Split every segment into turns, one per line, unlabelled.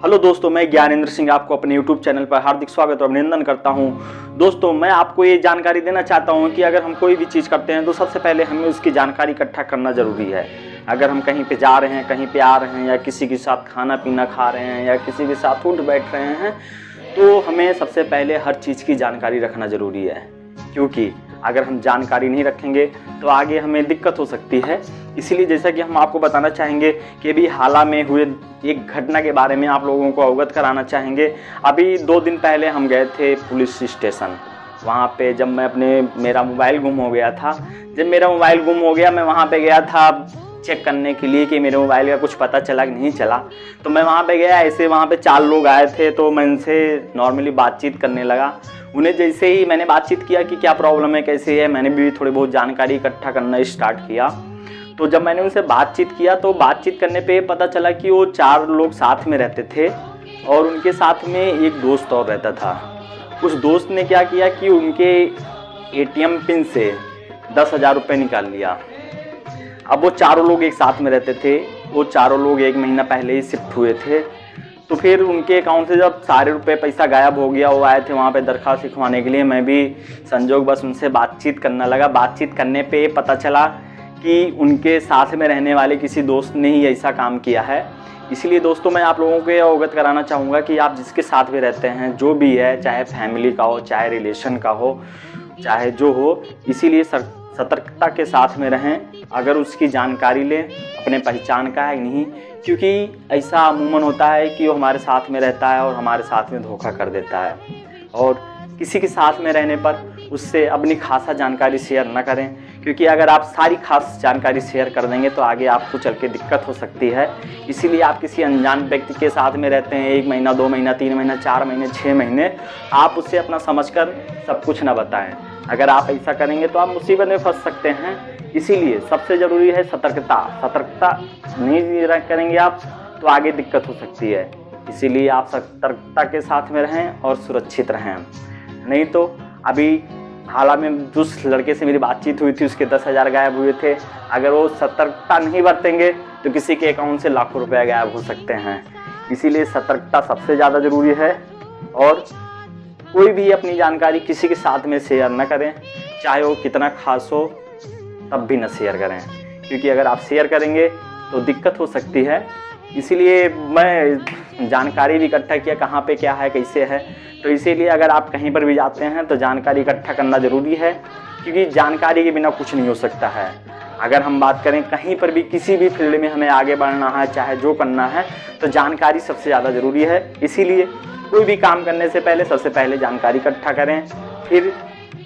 Hello दोस्तों, मैं ज्ञानेंद्र सिंह आपको अपने YouTube चैनल पर हार्दिक स्वागत और अभिनंदन करता हूं। दोस्तों, मैं आपको ये जानकारी देना चाहता हूं कि अगर हम कोई भी चीज़ करते हैं तो सबसे पहले हमें उसकी जानकारी इकट्ठा करना ज़रूरी है। अगर हम कहीं पे जा रहे हैं, कहीं पे आ रहे हैं, या किसी के साथ खाना पीना खा रहे हैं, या किसी के साथ उठ बैठ रहे हैं, तो हमें सबसे पहले हर चीज़ की जानकारी रखना ज़रूरी है। क्योंकि अगर हम जानकारी नहीं रखेंगे तो आगे हमें दिक्कत हो सकती है। इसीलिए जैसा कि हम आपको बताना चाहेंगे कि अभी हाल में हुए एक घटना के बारे में आप लोगों को अवगत कराना चाहेंगे। अभी 2 दिन पहले हम गए थे पुलिस स्टेशन। वहाँ पे जब मेरा मोबाइल गुम हो गया था, मैं वहाँ पे गया था चेक करने के लिए कि मेरे मोबाइल का कुछ पता चला कि नहीं चला। तो मैं वहाँ पे गया, ऐसे वहाँ पे 4 लोग आए थे, तो मैं उनसे नॉर्मली बातचीत करने लगा। उन्हें जैसे ही मैंने बातचीत किया कि क्या प्रॉब्लम है, कैसे है, मैंने भी थोड़ी बहुत जानकारी इकट्ठा करना स्टार्ट किया। तो जब मैंने उनसे बातचीत किया तो बातचीत करने पे पता चला कि वो 4 लोग साथ में रहते थे और उनके साथ में एक दोस्त और रहता था। उस दोस्त ने क्या किया कि उनके ATM पिन से 10,000 रुपये निकाल लिया। अब वो 4 लोग एक साथ में रहते थे। वो 4 लोग 1 महीना पहले ही शिफ्ट हुए थे। तो फिर उनके अकाउंट से जब सारे पैसा गायब हो गया, वो आए थे वहाँ पे दरख्वास्त लिखवाने के लिए। मैं भी संजोग बस उनसे बातचीत करने लगा। बातचीत करने पे पता चला कि उनके साथ में रहने वाले किसी दोस्त ने ही ऐसा काम किया है। इसलिए दोस्तों, मैं आप लोगों को यह अवगत कराना चाहूँगा कि आप जिसके साथ भी रहते हैं, जो भी है, चाहे फैमिली का हो, चाहे रिलेशन का हो, चाहे जो हो, इसीलिए सतर्कता के साथ में रहें। अगर उसकी जानकारी लें अपने पहचान का है नहीं, क्योंकि ऐसा अमूमन होता है कि वो हमारे साथ में रहता है और हमारे साथ में धोखा कर देता है। और किसी के साथ में रहने पर उससे अपनी खासा जानकारी शेयर न करें, क्योंकि अगर आप सारी खास जानकारी शेयर कर देंगे तो आगे आपको चल के दिक्कत हो सकती है। इसीलिए आप किसी अनजान व्यक्ति के साथ में रहते हैं 1 महीना, 2 महीना, 3 महीना, 4 महीने, 6 महीने, आप उससे अपना समझकर सब कुछ न बताएं। अगर आप ऐसा करेंगे तो आप मुसीबत में फंस सकते हैं। इसीलिए सबसे ज़रूरी है सतर्कता नहीं करेंगे आप तो आगे दिक्कत हो सकती है। इसीलिए आप सतर्कता के साथ में रहें और सुरक्षित रहें। नहीं तो अभी हाल में जिस लड़के से मेरी बातचीत हुई थी, उसके 10,000 गायब हुए थे। अगर वो सतर्कता नहीं बरतेंगे तो किसी के अकाउंट से लाखों रुपए गायब हो सकते हैं। इसीलिए सतर्कता सबसे ज़्यादा ज़रूरी है। और कोई भी अपनी जानकारी किसी के साथ में शेयर न करें, चाहे वो कितना खास हो, तब भी न शेयर करें, क्योंकि अगर आप शेयर करेंगे तो दिक्कत हो सकती है। इसीलिए मैं जानकारी भी इकट्ठा किया कहाँ पे क्या है, कैसे है। तो इसीलिए अगर आप कहीं पर भी जाते हैं तो जानकारी इकट्ठा करना ज़रूरी है, क्योंकि जानकारी के बिना कुछ नहीं हो सकता है। अगर हम बात करें कहीं पर भी, किसी भी फील्ड में हमें आगे बढ़ना है, चाहे जो करना है, तो जानकारी सबसे ज़्यादा ज़रूरी है। इसीलिए कोई भी काम करने से पहले सबसे पहले जानकारी इकट्ठा करें, फिर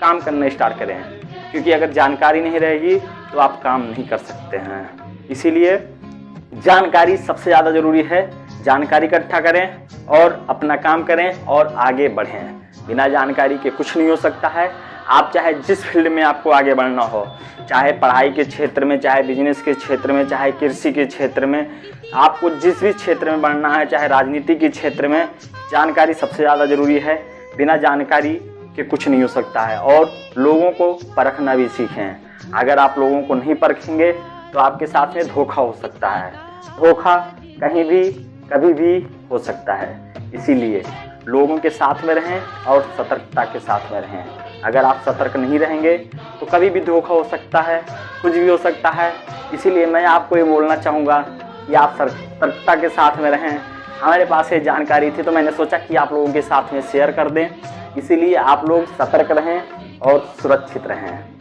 काम करना स्टार्ट करें। क्योंकि अगर जानकारी नहीं रहेगी तो आप काम नहीं कर सकते हैं। इसीलिए जानकारी सबसे ज़्यादा ज़रूरी है। जानकारी इकट्ठा करें और अपना काम करें और आगे बढ़ें। बिना जानकारी के कुछ नहीं हो सकता है। आप चाहे जिस फील्ड में आपको आगे बढ़ना हो, चाहे पढ़ाई के क्षेत्र में, चाहे बिजनेस के क्षेत्र में, चाहे कृषि के क्षेत्र में, आपको जिस भी क्षेत्र में बढ़ना है, चाहे राजनीति के क्षेत्र में, जानकारी सबसे ज़्यादा ज़रूरी है। बिना जानकारी के कुछ नहीं हो सकता है। और लोगों को परखना भी सीखें। अगर आप लोगों को नहीं परखेंगे तो आपके साथ में धोखा हो सकता है। धोखा कहीं भी कभी भी हो सकता है। इसीलिए लोगों के साथ में रहें और सतर्कता के साथ में रहें। अगर आप सतर्क नहीं रहेंगे तो कभी भी धोखा हो सकता है, कुछ भी हो सकता है। इसीलिए मैं आपको ये बोलना चाहूँगा कि आप सतर्कता के साथ में रहें। हमारे पास ये जानकारी थी तो मैंने सोचा कि आप लोगों के साथ में शेयर कर दें। इसीलिए आप लोग सतर्क रहें और सुरक्षित रहें।